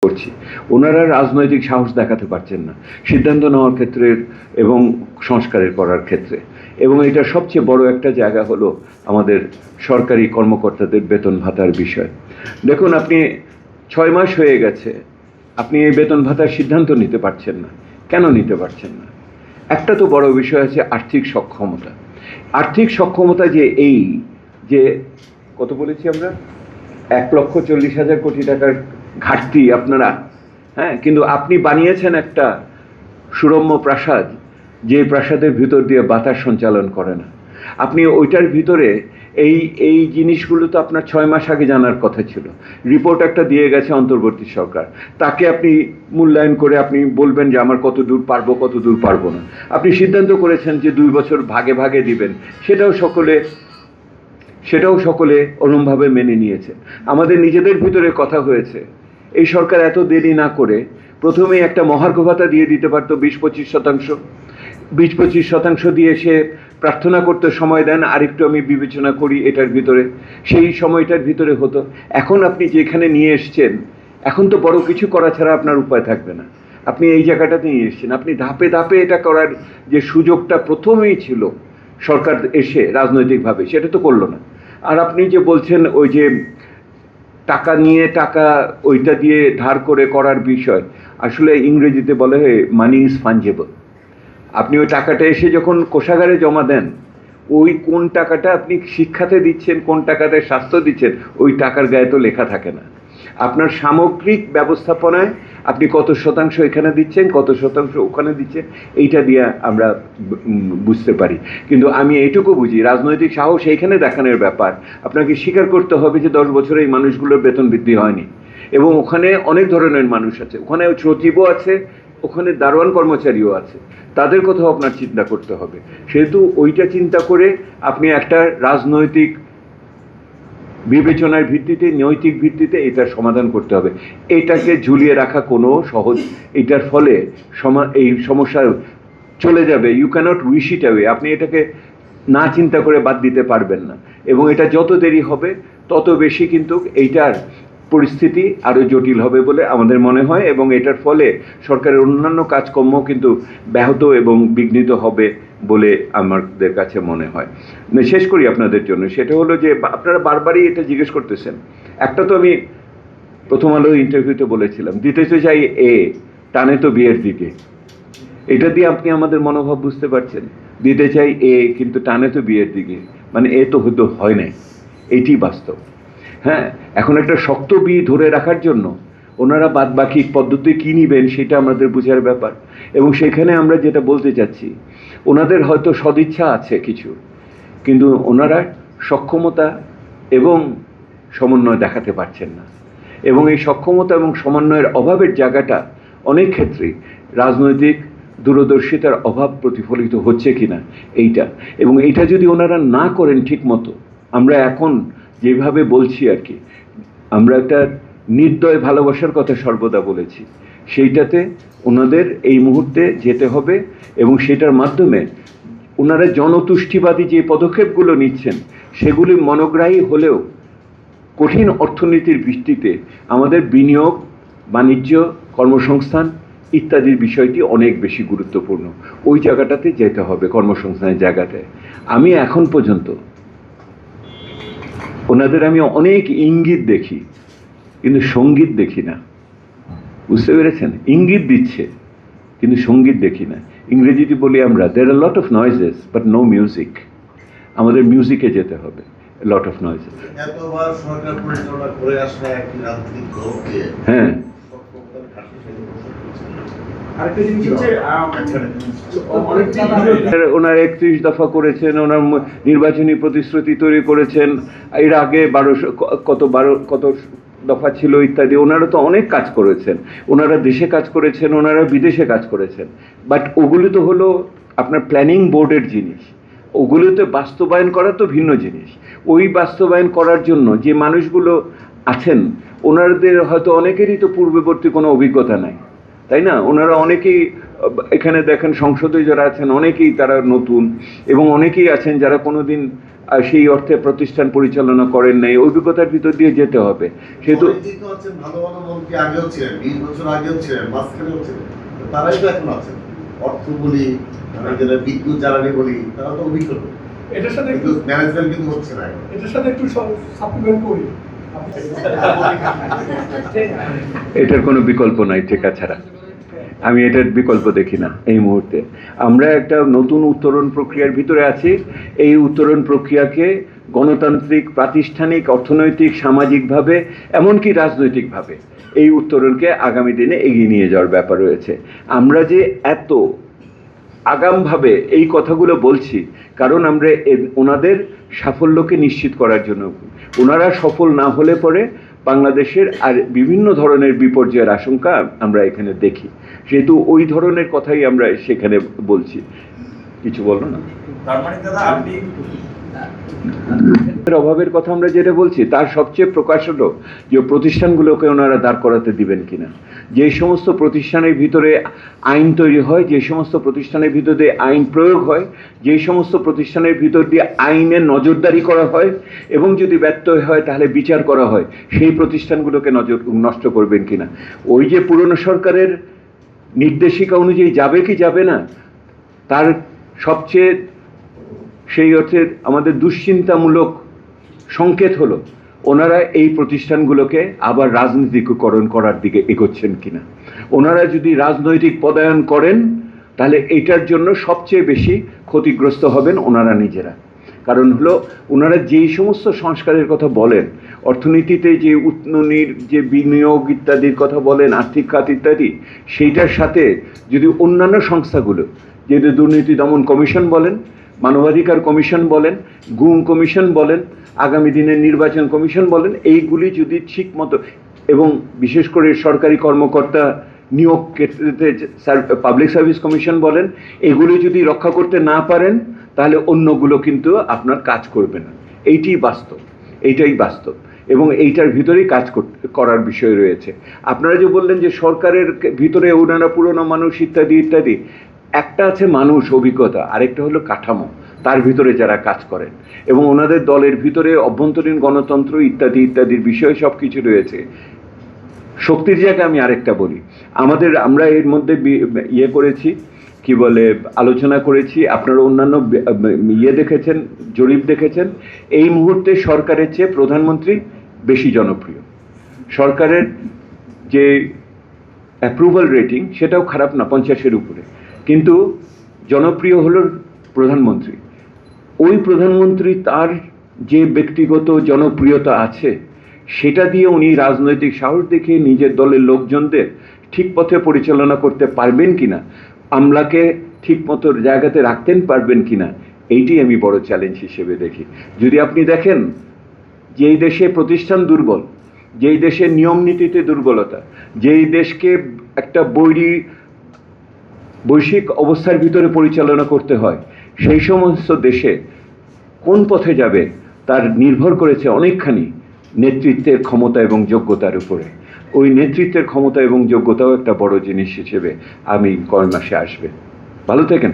করছি, ওনারা রাজনৈতিক সাহস দেখাতে পারছেন না সিদ্ধান্ত নেওয়ার ক্ষেত্রে এবং সংস্কারের করার ক্ষেত্রে। এবং এটা সবচেয়ে বড় একটা জায়গা হলো আমাদের সরকারি কর্মকর্তাদের বেতন ভাতার বিষয়। দেখুন, আপনি 6 মাস হয়ে গেছে, আপনি এই বেতন ভাতার সিদ্ধান্ত নিতে পারছেন না। কেন নিতে পারছেন না? একটা তো বড় বিষয় আছে আর্থিক সক্ষমতা। আর্থিক সক্ষমতা যে কত বলেছি আমরা, 1,40,000 কোটি টাকার ঘাটতি আপনারা, হ্যাঁ, কিন্তু আপনি বানিয়েছেন একটা সুরম্য প্রাসাদ, যে প্রাসাদের ভিতর দিয়ে বাতাস সঞ্চালন করে না। আপনি ওইটার ভিতরে এই জিনিসগুলো তো আপনার 6 মাস আগে জানার কথা ছিল। রিপোর্ট একটা দিয়ে গেছে অন্তর্বর্তী সরকার, তাকে আপনি মূল্যায়ন করে আপনি বলবেন যে আমার কত দূর পারবো, কত দূর পারবো না। আপনি সিদ্ধান্ত করেছেন যে 2 বছর ভাগে ভাগে দিবেন, সেটাও সকলে অনুমভাবে মেনে নিয়েছে। আমাদের নিজেদের ভিতরে কথা হয়েছে, এই সরকার এত দেরি না করে প্রথমেই একটা মহার্ঘ ভাতা দিয়ে দিতে পারতো 20-25% দিয়ে সে প্রার্থনা করতে সময় দেন, আরেকটু আমি বিবেচনা করি এটার ভিতরে, সেই সময়টার ভিতরে হতো। এখন আপনি যেখানে নিয়ে এসছেন, এখন তো বড় কিছু করা ছাড়া আপনার উপায় থাকবে না। আপনি এই জায়গাটাতে নিয়ে এসছেন, আপনি ধাপে ধাপে এটা করার যে সুযোগটা প্রথমেই ছিল সরকার এসে রাজনৈতিকভাবে, সেটা তো করলো না। আর আপনি যে বলছেন ওই যে টাকা নিয়ে টাকা ওইটা দিয়ে ধার করে করার বিষয়, আসলে ইংরেজিতে বলে হয় মানি ইজ ফাঞ্জেবল। আপনি ওই টাকাটা এসে যখন কোষাগারে জমা দেন, ওই কোন টাকাটা আপনি শিক্ষাতে দিচ্ছেন, কোন টাকাতে স্বাস্থ্য দিচ্ছেন, ওই টাকার গায়ে তো লেখা থাকে না। আপনার সামগ্রিক ব্যবস্থাপনায় আপনি কত শতাংশ এখানে দিচ্ছেন, কত শতাংশ ওখানে দিচ্ছেন, এইটা দিয়ে আমরা বুঝতে পারি। কিন্তু আমি এইটুকু বুঝি, রাজনৈতিক সাহস এইখানে দেখানোর ব্যাপার। আপনাকে স্বীকার করতে হবে যে 10 বছরে এই মানুষগুলোর বেতন বৃদ্ধি হয়নি, এবং ওখানে অনেক ধরনের মানুষ আছে, ওখানে সচিবও আছে, ওখানে দারোয়ান কর্মচারীও আছে, তাদের কথাও আপনার চিন্তা করতে হবে। সেহেতু ওইটা চিন্তা করে আপনি একটা রাজনৈতিক বিবেচনার ভিত্তিতে, নৈতিক ভিত্তিতে এটার সমাধান করতে হবে। এটাকে ঝুলিয়ে রাখা কোনো সহজ, এটার ফলে এই সমস্যা চলে যাবে। You can't wish it away. আপনি এটাকে না চিন্তা করে বাদ দিতে পারবেন না, এবং এটা যত দেরি হবে তত বেশি কিন্তু এইটার পরিস্থিতি আরও জটিল হবে বলে আমাদের মনে হয়, এবং এটার ফলে সরকারের অন্যান্য কাজকর্ম কিন্তু ব্যাহত এবং বিঘ্নিত হবে বলে আমাদের কাছে মনে হয়। শেষ করি আপনাদের জন্য, সেটা হলো যে আপনারা বারবারই এটা জিজ্ঞেস করতেছেন। একটা তো আমি প্রথম আলো ইন্টারভিউতে বলেছিলাম, দিতে তো চাই এ, টানে তো বিয়ের দিকে। এটা দিয়ে আপনি আমাদের মনোভাব বুঝতে পারছেন। দিতে চাই এ, কিন্তু টানে তো বিয়ের দিকে, মানে এ তো হয়তো হয় নাই, এইটি বাস্তব। হ্যাঁ, এখন একটা শক্ত বি ধরে রাখার জন্য ওনারা বাদ বাকি পদ্ধতি কী নেবেন সেটা আমাদের বোঝার ব্যাপার। এবং সেখানে আমরা যেটা বলতে চাচ্ছি, ওনাদের হয়তো সদিচ্ছা আছে কিছু, কিন্তু ওনারা সক্ষমতা এবং সমন্বয় দেখাতে পারছেন না। এবং এই সক্ষমতা এবং সমন্বয়ের অভাবের জায়গাটা অনেক ক্ষেত্রেই রাজনৈতিক দূরদর্শিতার অভাব প্রতিফলিত হচ্ছে কিনা এইটা। এবং এইটা যদি ওনারা না করেন ঠিক মতো, আমরা এখন যেভাবে বলছি আর কি, আমরা একটা নির্দয় ভালোবাসার কথা সর্বদা বলেছি, সেইটাতে ওনাদের এই মুহূর্তে যেতে হবে। এবং সেটার মাধ্যমে ওনারা জনতুষ্টিবাদী যে পদক্ষেপগুলো নিচ্ছেন সেগুলি মনোগ্রাহী হলেও কঠিন অর্থনীতির ভিত্তিতে আমাদের বিনিয়োগ, বাণিজ্য, কর্মসংস্থান ইত্যাদির বিষয়টি অনেক বেশি গুরুত্বপূর্ণ। ওই জায়গাটাতে যেতে হবে, কর্মসংস্থানের জায়গাতে। আমি এখন পর্যন্ত ওনাদের আমি অনেক ইঙ্গিত দেখি, কিন্তু সঙ্গীত দেখি না। বুঝতে পেরেছেন? ইঙ্গিত দিচ্ছে কিন্তু সঙ্গীত দেখি না। ইংরেজিতে বলি আমরা, there are lot of noises but no music. আমাদের মিউজিকে যেতে হবে, lot of noises. এতবার সরকার পরিচালনা করে আসা একটি রাজনৈতিক দলকে, হ্যাঁ, ওনার 31 দফা করেছেন, ওনার নির্বাচনী প্রতিশ্রুতি তৈরি করেছেন, এর আগে 12 কত দফা ছিল ইত্যাদি। ওনারা তো অনেক কাজ করেছেন, ওনারা দেশে কাজ করেছেন, ওনারা বিদেশে কাজ করেছেন। বাট ওগুলো তো হলো আপনার প্ল্যানিং বোর্ডের জিনিস, ওগুলোতে বাস্তবায়ন করা তো ভিন্ন জিনিস। ওই বাস্তবায়ন করার জন্য যে মানুষগুলো আছেন, ওনাদের হয়তো অনেকেরই তো পূর্ববর্তী কোনো অভিজ্ঞতা নাই, তাই না? ওনারা অনেকেই এখানে দেখেন সংসদে যারা আছেন অনেকেই তারা নতুন, এবং অনেকেই আছেন যারা কোনোদিন সেই অর্থে প্রতিষ্ঠান পরিচালনা করেন নাই, অভিজ্ঞতার ভিতর দিয়ে যেতে হবে। সেহেতু অনেকেই তো আছেন, ভালো ভালো মন্ত্রী আগেও ছিলেন, 20 বছর আগেও ছিলেন, মাঝখানেও ছিলেন, তো তারাই তো এখন আছেন। অর্থ বলি, যারা বিদ্যুৎ জ্বালানি বলি, তারা তো অভিজ্ঞ, এটার সাথে কিন্তু ম্যানেজমেন্ট কিন্তু হচ্ছে না এখন। এটার সাথে একটু সাপ্লিমেন্ট করি। এটার কোনো বিকল্প নাই টেকা ছাড়া। আমি এটার বিকল্প দেখি না এই মুহূর্তে। আমরা একটা নতুন উত্তরণ প্রক্রিয়ার ভিতরে আছি। এই উত্তরণ প্রক্রিয়াকে গণতান্ত্রিক, প্রাতিষ্ঠানিক, অর্থনৈতিক, সামাজিকভাবে, এমনকি রাজনৈতিকভাবে এই উত্তরণকে আগামী দিনে এগিয়ে নিয়ে যাওয়ার ব্যাপার রয়েছে। আমরা যে এত আগামভাবে এই কথাগুলো বলছি, কারণ আমরা ওনাদের সাফল্যকে নিশ্চিত করার জন্য। ওনারা সফল না হলে পরে বাংলাদেশের আর বিভিন্ন ধরনের বিপর্যয়ের আশঙ্কা আমরা এখানে দেখি, সেহেতু ওই ধরনের কথাই আমরা সেখানে বলছি। কিছু বলো না? তার মানে দাদা আপনি অভাবের কথা আমরা যেটা বলছি, তার সবচেয়ে প্রকাশ হলো যে প্রতিষ্ঠানগুলোকে ওনারা দাঁড় করাতে দিবেন কিনা। যে সমস্ত প্রতিষ্ঠানের ভিতরে আইন তৈরি হয়, যে সমস্ত প্রতিষ্ঠানের ভিতর দিয়ে আইন প্রয়োগ হয়, যে সমস্ত প্রতিষ্ঠানের ভিতর দিয়ে আইনের নজরদারি করা হয়, এবং যদি ব্যর্থ হয় তাহলে বিচার করা হয়, সেই প্রতিষ্ঠানগুলোকে নষ্ট করবেন কিনা। ওই যে পুরনো সরকারের নির্দেশিকা অনুযায়ী যাবে কি যাবে না, তার সবচেয়ে সেই অর্থে আমাদের দুশ্চিন্তামূলক সংকেত হলো ওনারা এই প্রতিষ্ঠানগুলোকে আবার রাজনীতিকরণ করার দিকে এগোচ্ছেন কিনা। ওনারা যদি রাজনৈতিক পদায়ন করেন তাহলে এটার জন্য সবচেয়ে বেশি ক্ষতিগ্রস্ত হবেন ওনারা নিজেরা। কারণ হলো ওনারা যেই সমস্ত সংস্কারের কথা বলেন, অর্থনীতিতে যে উন্নয়নের যে বিনিয়োগ ইত্যাদির কথা বলেন, আর্থিক খাত ইত্যাদি, সেইটার সাথে যদি অন্যান্য সংস্থাগুলো, যেহেতু দুর্নীতি দমন কমিশন বলেন, মানবাধিকার কমিশন বলেন, গুম কমিশন বলেন, আগামী দিনের নির্বাচন কমিশন বলেন, এইগুলি যদি ঠিক মতো, এবং বিশেষ করে সরকারি কর্মকর্তা নিয়োগ ক্ষেত্রে পাবলিক সার্ভিস কমিশন বলেন, এগুলি যদি রক্ষা করতে না পারেন তাহলে অন্যগুলো কিন্তু আপনার কাজ করবে না। এইটাই বাস্তব, এবং এইটার ভিতরেই কাজ করার বিষয় রয়েছে। আপনারা যে বললেন যে সরকারের ভিতরে ওনারা পুরনো মানুষ ইত্যাদি ইত্যাদি, একটা আছে মানুষ, অভিজ্ঞতা, আরেকটা হলো কাঠামো, তার ভিতরে যারা কাজ করেন, এবং ওনাদের দলের ভিতরে অভ্যন্তরীণ গণতন্ত্র ইত্যাদি ইত্যাদির বিষয় সব কিছু রয়েছে। শক্তির জায়গায় আমি আরেকটা বলি, আমরা এর মধ্যে করেছি, কি বলে, আলোচনা করেছি, আপনারা অন্যান্য দেখেছেন, জরিপ দেখেছেন, এই মুহূর্তে সরকারের চেয়ে প্রধানমন্ত্রী বেশি জনপ্রিয়। সরকারের যে অ্যাপ্রুভাল রেটিং সেটাও খারাপ না, 50-এর উপরে, কিন্তু জনপ্রিয় হলো প্রধানমন্ত্রী। ওই প্রধানমন্ত্রী তার যে ব্যক্তিগত জনপ্রিয়তা আছে সেটা দিয়ে উনি রাজনৈতিক সাহস দেখিয়ে নিজের দলের লোকজনদের ঠিক পথে পরিচালনা করতে পারবেন কিনা, আমলাকে ঠিক মতো জায়গাতে রাখতেন পারবেন কিনা, এইটি আমি বড় চ্যালেঞ্জ হিসেবে দেখি। যদি আপনি দেখেন যেই দেশে প্রতিষ্ঠান দুর্বল, যেই দেশের নিয়ম নীতিতে দুর্বলতা, যেই দেশকে একটা বৈশ্বিক অবস্থার ভিতরে পরিচালনা করতে হয়, সেই সমস্ত দেশে কোন পথে যাবে তার নির্ভর করেছে অনেকখানি নেতৃত্বের ক্ষমতা এবং যোগ্যতার উপরে। ওই নেতৃত্বের ক্ষমতা এবং যোগ্যতাও একটা বড় জিনিস হিসেবে আমি কয়েক মাসে আসবে। ভালো থাকেন।